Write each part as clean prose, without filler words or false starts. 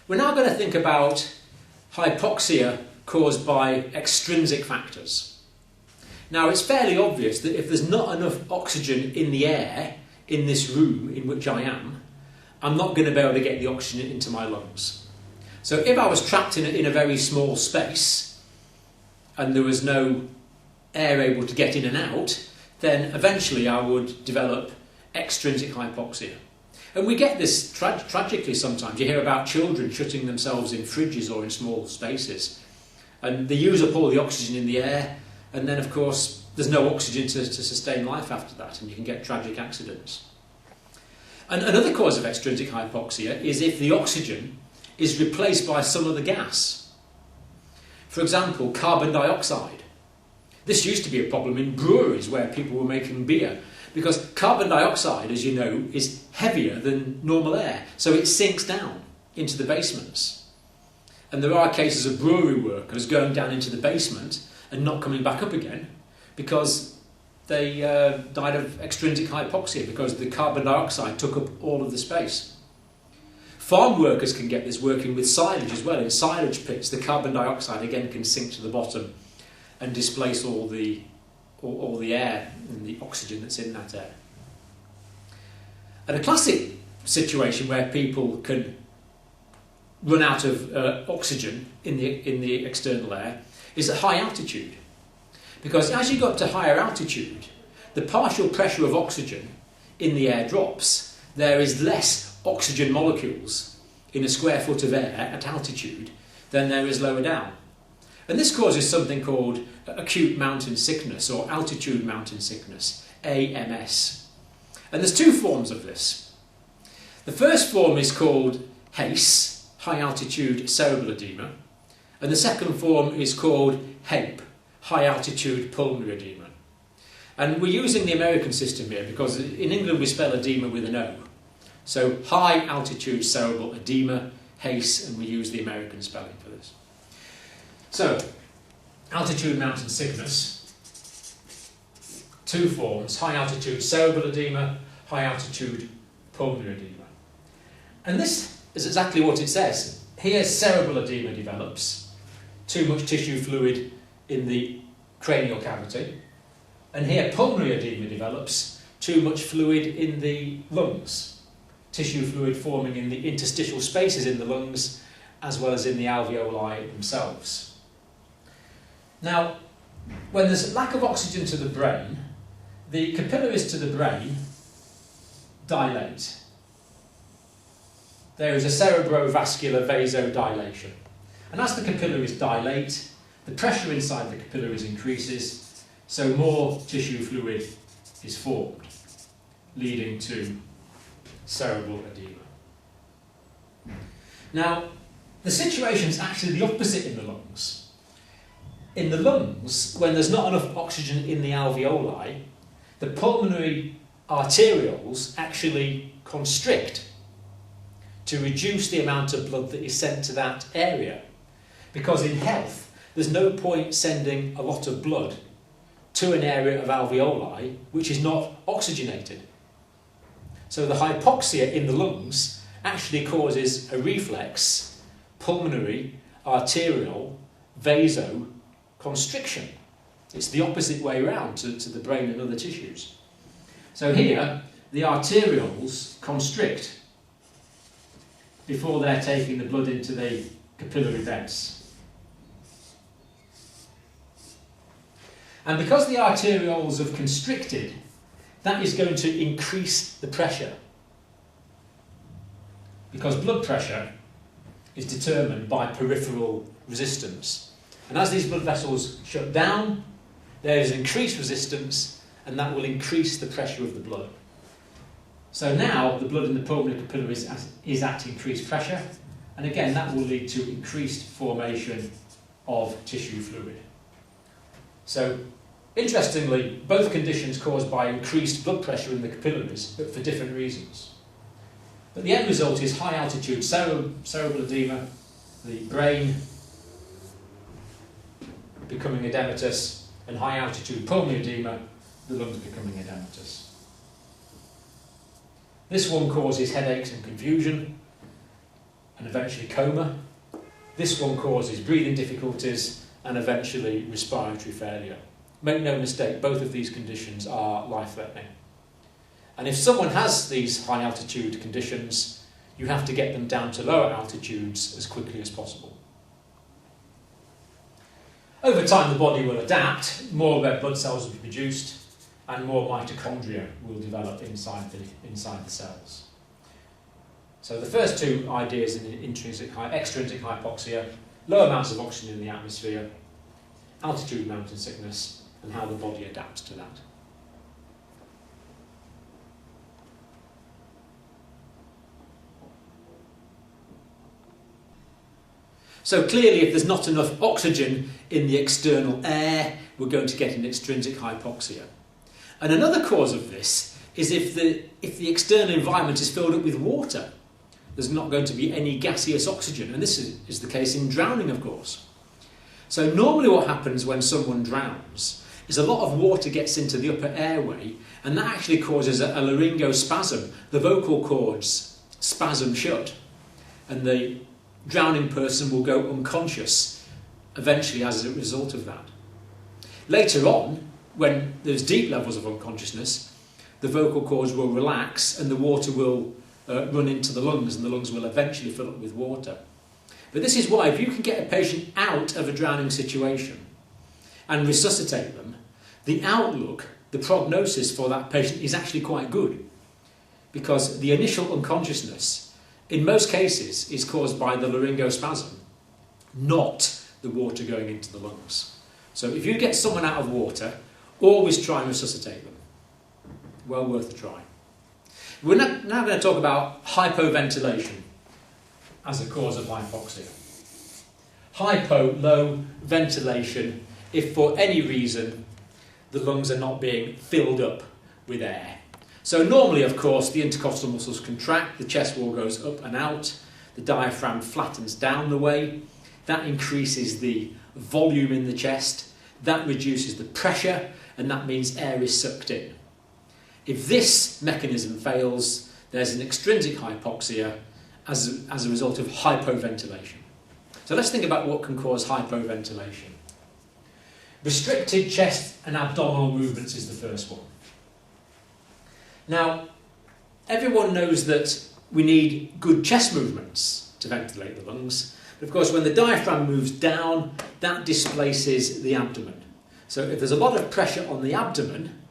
We're now going to think about hypoxia caused by extrinsic factors. Now, it's fairly obvious that if there's not enough oxygen in the air in this room in which I am, I'm not going to be able to get the oxygen into my lungs. So if I was trapped in a very small space and there was no air able to get in and out, then eventually I would develop extrinsic hypoxia. And we get this tragically sometimes. You hear about children shutting themselves in fridges or in small spaces. And they use up all the oxygen in the air, and then of course there's no oxygen to sustain life after that, and you can get tragic accidents. And another cause of extrinsic hypoxia is if the oxygen is replaced by some other gas. For example, carbon dioxide. This used to be a problem in breweries where people were making beer, because carbon dioxide, as you know, is heavier than normal air, so it sinks down into the basements. And there are cases of brewery workers going down into the basement and not coming back up again because they died of extrinsic hypoxia because the carbon dioxide took up all of the space. Farm workers can get this working with silage as well. In silage pits, the carbon dioxide again can sink to the bottom and displace all the air and the oxygen that's in that air. And a classic situation where people can run out of oxygen in the external air is at high altitude. Because as you go up to higher altitude, the partial pressure of oxygen in the air drops. There is less oxygen molecules in a square foot of air at altitude than there is lower down. And this causes something called acute mountain sickness or altitude mountain sickness, AMS. And there's two forms of this. The first form is called HACE, high altitude cerebral edema, and the second form is called HAPE, high altitude pulmonary edema. And we're using the American system here because in England we spell edema with an O. So high altitude cerebral edema, HACE, and we use the American spelling for this. So, altitude mountain sickness, two forms, high altitude cerebral edema, high altitude pulmonary edema. And this is exactly what it says. Here cerebral edema develops, too much tissue fluid in the cranial cavity, and here pulmonary edema develops, too much fluid in the lungs, tissue fluid forming in the interstitial spaces in the lungs as well as in the alveoli themselves. Now, when there's lack of oxygen to the brain, the capillaries to the brain dilate. There is a cerebrovascular vasodilation. And as the capillaries dilate, the pressure inside the capillaries increases, so more tissue fluid is formed, leading to cerebral edema. Now, the situation is actually the opposite in the lungs. In the lungs, when there's not enough oxygen in the alveoli, the pulmonary arterioles actually constrict to reduce the amount of blood that is sent to that area. Because in health, there's no point sending a lot of blood to an area of alveoli which is not oxygenated. So the hypoxia in the lungs actually causes a reflex, pulmonary, arterial, vasoconstriction. It's the opposite way around to the brain and other tissues. So here, the arterioles constrict before they're taking the blood into the capillary beds. And because the arterioles have constricted, that is going to increase the pressure. Because blood pressure is determined by peripheral resistance. And as these blood vessels shut down, there is increased resistance, and that will increase the pressure of the blood. So now the blood in the pulmonary capillaries is at increased pressure, and again that will lead to increased formation of tissue fluid. So interestingly, both conditions caused by increased blood pressure in the capillaries, but for different reasons. But the end result is high altitude cerebral edema, the brain becoming edematous, and high altitude pulmonary edema, the lungs becoming edematous. This one causes headaches and confusion, and and eventually coma. This one causes breathing difficulties and eventually respiratory failure. Make no mistake, both of these conditions are life-threatening. And if someone has these high altitude conditions, you have to get them down to lower altitudes as quickly as possible. Over time the body will adapt, more red blood cells will be produced, and more mitochondria will develop inside the cells. So the first two ideas in extrinsic hypoxia, low amounts of oxygen in the atmosphere, altitude mountain sickness, and how the body adapts to that. So clearly if there's not enough oxygen in the external air, we're going to get an extrinsic hypoxia. And another cause of this is if the external environment is filled up with water, there's not going to be any gaseous oxygen, and this is the case in drowning, of course. So normally what happens when someone drowns is a lot of water gets into the upper airway, and that actually causes a laryngospasm. The vocal cords spasm shut, and the drowning person will go unconscious eventually as a result of that. Later on, when there's deep levels of unconsciousness, the vocal cords will relax and the water will run into the lungs, and the lungs will eventually fill up with water. But this is why if you can get a patient out of a drowning situation and resuscitate them, the outlook, the prognosis for that patient is actually quite good, because the initial unconsciousness in most cases is caused by the laryngospasm, not the water going into the lungs. So if you get someone out of water, always try and resuscitate them. Well worth a try. We're now going to talk about hypoventilation as a cause of hypoxia. Hypo, low, ventilation, if for any reason the lungs are not being filled up with air. So normally, of course, the intercostal muscles contract, the chest wall goes up and out, the diaphragm flattens down the way, that increases the volume in the chest, that reduces the pressure, and that means air is sucked in. If this mechanism fails, there's an extrinsic hypoxia as a result of hypoventilation. So let's think about what can cause hypoventilation. Restricted chest and abdominal movements is the first one. Now, everyone knows that we need good chest movements to ventilate the lungs. But of course, when the diaphragm moves down, that displaces the abdomen. So if there's a lot of pressure on the abdomen,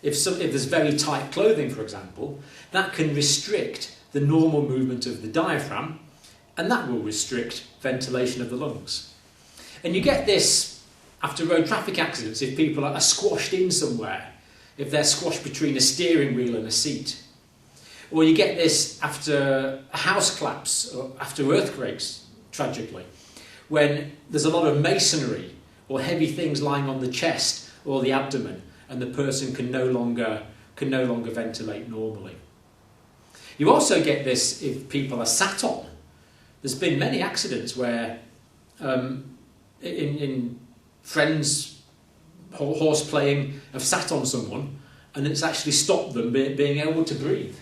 if there's very tight clothing, for example, that can restrict the normal movement of the diaphragm, and that will restrict ventilation of the lungs. And you get this after road traffic accidents, if people are squashed in somewhere, if they're squashed between a steering wheel and a seat. Or you get this after a house collapse, or after earthquakes, tragically, when there's a lot of masonry or heavy things lying on the chest or the abdomen, and the person can no longer ventilate normally. You also get this if people are sat on. There's been many accidents where in friends horse playing have sat on someone and it's actually stopped them being able to breathe.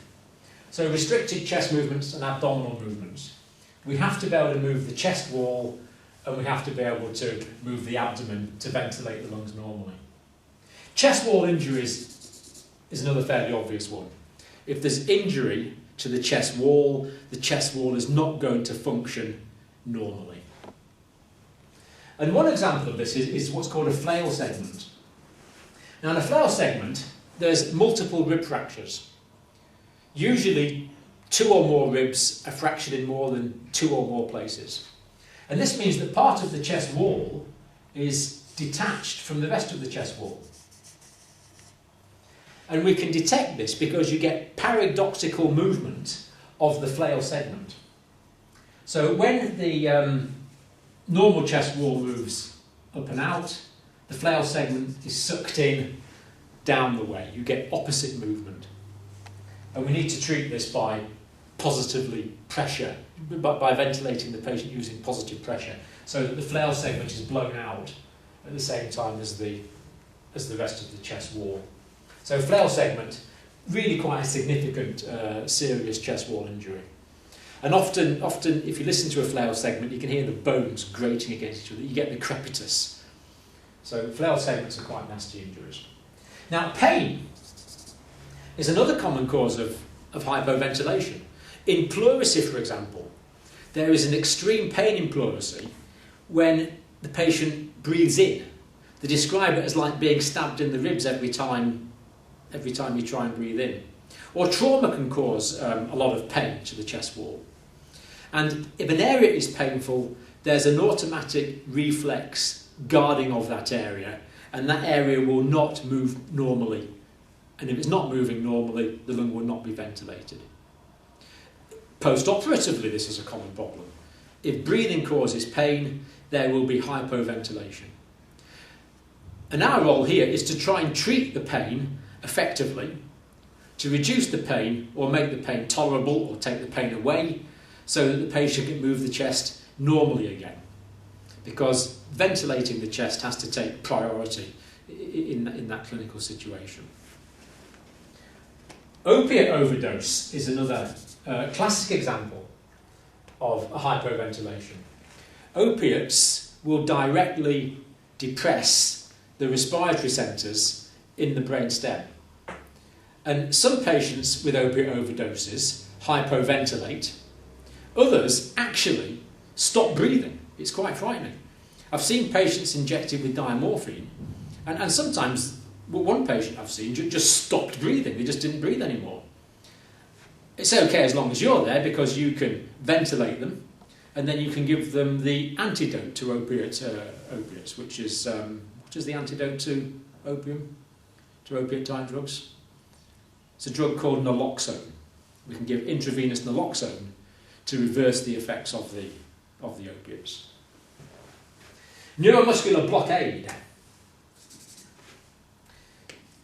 So restricted chest movements and abdominal movements. We have to be able to move the chest wall, and we have to be able to move the abdomen to ventilate the lungs normally. Chest wall injuries is another fairly obvious one. If there's injury to the chest wall is not going to function normally. And one example of this is what's called a flail segment. Now in a flail segment, there's multiple rib fractures. Usually 2 or more ribs are fractured in more than 2 or more places. And this means that part of the chest wall is detached from the rest of the chest wall. And we can detect this because you get paradoxical movement of the flail segment. So when the normal chest wall moves up and out, the flail segment is sucked in down the way. You get opposite movement. And we need to treat this by positively pressure, by ventilating the patient using positive pressure, so that the flail segment is blown out at the same time as the rest of the chest wall. So flail segment, really quite a significant serious chest wall injury. And often, if you listen to a flail segment, you can hear the bones grating against each other. You get the crepitus. So flail segments are quite nasty injuries. Now, pain is another common cause of hypoventilation. In pleurisy, for example, there is an extreme pain in pleurisy when the patient breathes in. They describe it as like being stabbed in the ribs every time you try and breathe in. Or trauma can cause a lot of pain to the chest wall. And if an area is painful, there's an automatic reflex guarding of that area, and that area will not move normally. And if it's not moving normally, the lung will not be ventilated. Post-operatively, this is a common problem. If breathing causes pain, there will be hypoventilation. And our role here is to try and treat the pain effectively, to reduce the pain or make the pain tolerable or take the pain away so that the patient can move the chest normally again. Because ventilating the chest has to take priority in that clinical situation. Opiate overdose is another classic example of a hypoventilation. Opiates will directly depress the respiratory centres in the brainstem. And some patients with opiate overdoses hypoventilate. Others actually stop breathing. It's quite frightening. I've seen patients injected with diamorphine, and sometimes, one patient I've seen just stopped breathing. They just didn't breathe anymore. It's okay as long as you're there because you can ventilate them, and then you can give them the antidote to opiates, which is the antidote to opium, to opiate-type drugs. It's a drug called naloxone. We can give intravenous naloxone to reverse the effects of the opiates. Neuromuscular blockade.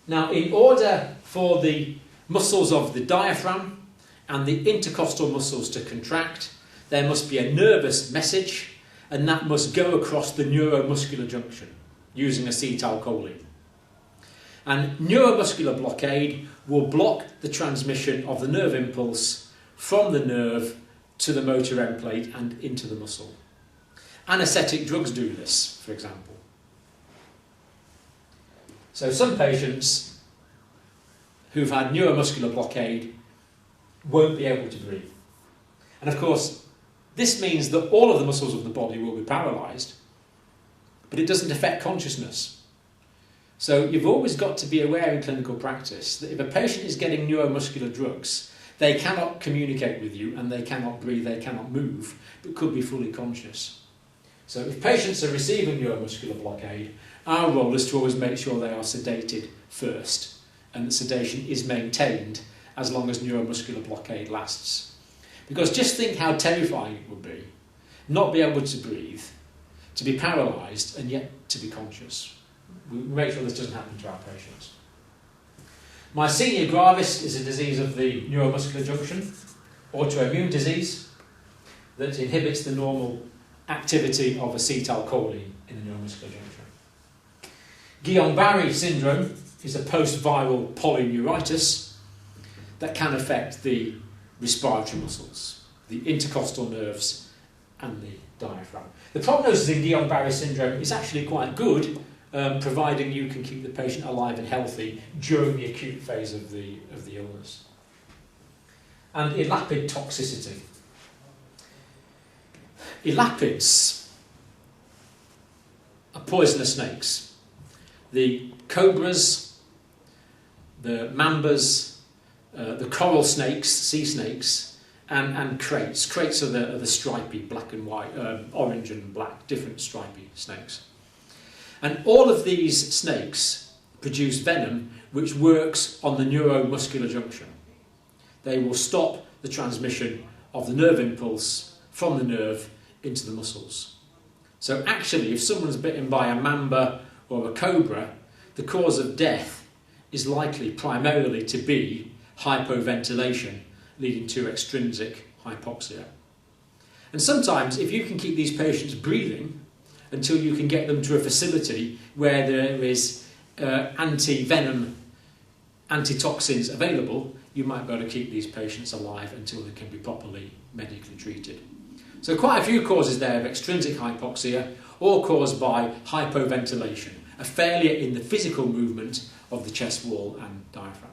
Now, in order for the muscles of the diaphragm and the intercostal muscles to contract, there must be a nervous message, and that must go across the neuromuscular junction using acetylcholine. And neuromuscular blockade will block the transmission of the nerve impulse from the nerve to the motor end plate and into the muscle. Anaesthetic drugs do this, for example. So some patients who've had neuromuscular blockade won't be able to breathe. And of course, this means that all of the muscles of the body will be paralysed, but it doesn't affect consciousness. So you've always got to be aware in clinical practice that if a patient is getting neuromuscular drugs, they cannot communicate with you and they cannot breathe, they cannot move, but could be fully conscious. So if patients are receiving neuromuscular blockade, our role is to always make sure they are sedated first, and that sedation is maintained as long as neuromuscular blockade lasts. Because just think how terrifying it would be not be able to breathe, to be paralysed and yet to be conscious. We make sure this doesn't happen to our patients. Myasthenia gravis is a disease of the neuromuscular junction, autoimmune disease that inhibits the normal activity of acetylcholine in the neuromuscular junction. Guillain-Barré syndrome is a post-viral polyneuritis that can affect the respiratory muscles, the intercostal nerves and the diaphragm. The prognosis in Guillain-Barré syndrome is actually quite good, providing you can keep the patient alive and healthy during the acute phase of the illness. And elapid toxicity. Elapids are poisonous snakes. The cobras, the mambas, the coral snakes, sea snakes, and kraits. Kraits are the stripy black and white, orange and black, different stripy snakes. And all of these snakes produce venom which works on the neuromuscular junction. They will stop the transmission of the nerve impulse from the nerve into the muscles. So actually, if someone's bitten by a mamba or a cobra, the cause of death is likely primarily to be hypoventilation, leading to extrinsic hypoxia. And sometimes, if you can keep these patients breathing until you can get them to a facility where there is anti-venom, antitoxins available, you might be able to keep these patients alive until they can be properly medically treated. So quite a few causes there of extrinsic hypoxia, all caused by hypoventilation, a failure in the physical movement of the chest wall and diaphragm.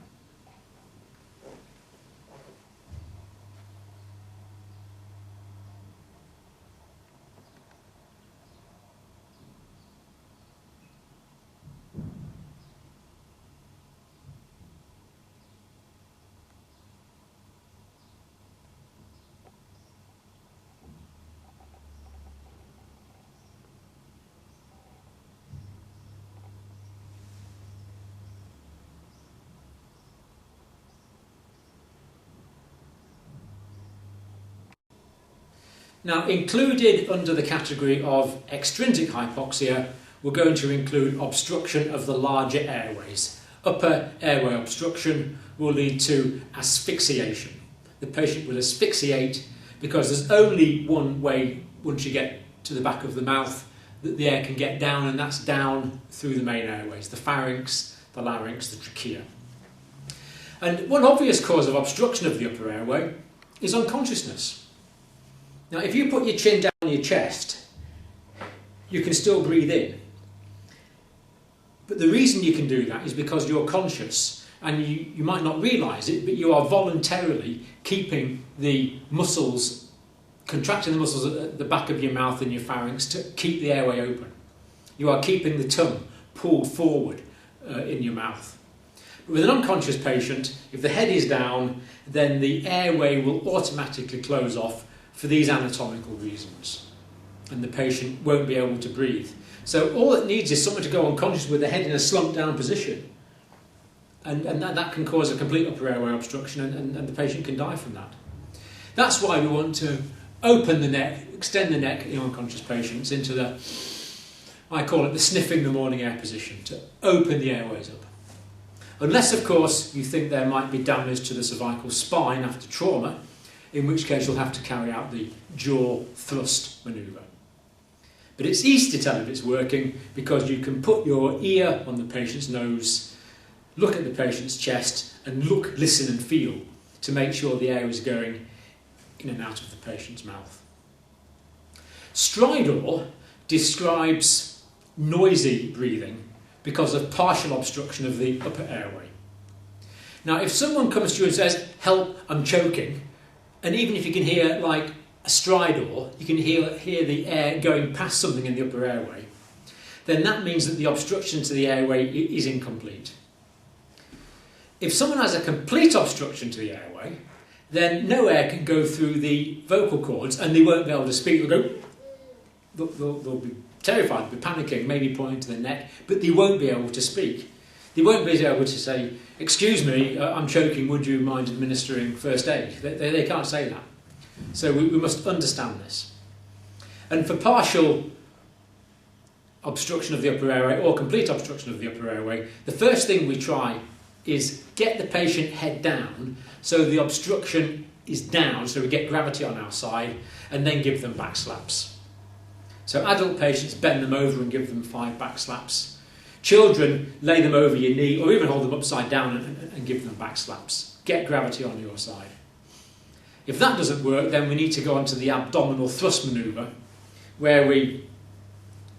Now, included under the category of extrinsic hypoxia, we're going to include obstruction of the larger airways. Upper airway obstruction will lead to asphyxiation. The patient will asphyxiate because there's only one way, once you get to the back of the mouth, that the air can get down, and that's down through the main airways, the pharynx, the larynx, the trachea. And one obvious cause of obstruction of the upper airway is unconsciousness. Now, if you put your chin down on your chest, you can still breathe in. But the reason you can do that is because you're conscious, and you might not realise it, but you are voluntarily keeping the muscles, contracting the muscles at the back of your mouth and your pharynx to keep the airway open. You are keeping the tongue pulled forward in your mouth. But with an unconscious patient, if the head is down, then the airway will automatically close off for these anatomical reasons, and the patient won't be able to breathe. So all it needs is someone to go unconscious with the head in a slumped down position, and that can cause a complete upper airway obstruction, and the patient can die from that. That's why we want to open the neck, extend the neck in unconscious patients into the, I call it the sniffing the morning air position, to open the airways up. Unless, of course, you think there might be damage to the cervical spine after trauma, in which case you'll have to carry out the jaw thrust manoeuvre. But it's easy to tell if it's working because you can put your ear on the patient's nose, look at the patient's chest, and look, listen and feel to make sure the air is going in and out of the patient's mouth. Stridor describes noisy breathing because of partial obstruction of the upper airway. Now, if someone comes to you and says, "Help, I'm choking," and even if you can hear like a stridor, you can hear the air going past something in the upper airway, then that means that the obstruction to the airway is incomplete. If someone has a complete obstruction to the airway, then no air can go through the vocal cords and they won't be able to speak. They'll be terrified, they'll be panicking, maybe pointing to the neck, but they won't be able to speak. They won't be able to say, "Excuse me, I'm choking, would you mind administering first aid?" They can't say that. So we must understand this. And for partial obstruction of the upper airway or complete obstruction of the upper airway, the first thing we try is get the patient head down so the obstruction is down, so we get gravity on our side, and then give them back slaps. So adult patients, bend them over and give them 5 back slaps. Children, lay them over your knee or even hold them upside down and give them back slaps. Get gravity on your side. If that doesn't work, then we need to go on to the abdominal thrust manoeuvre, where we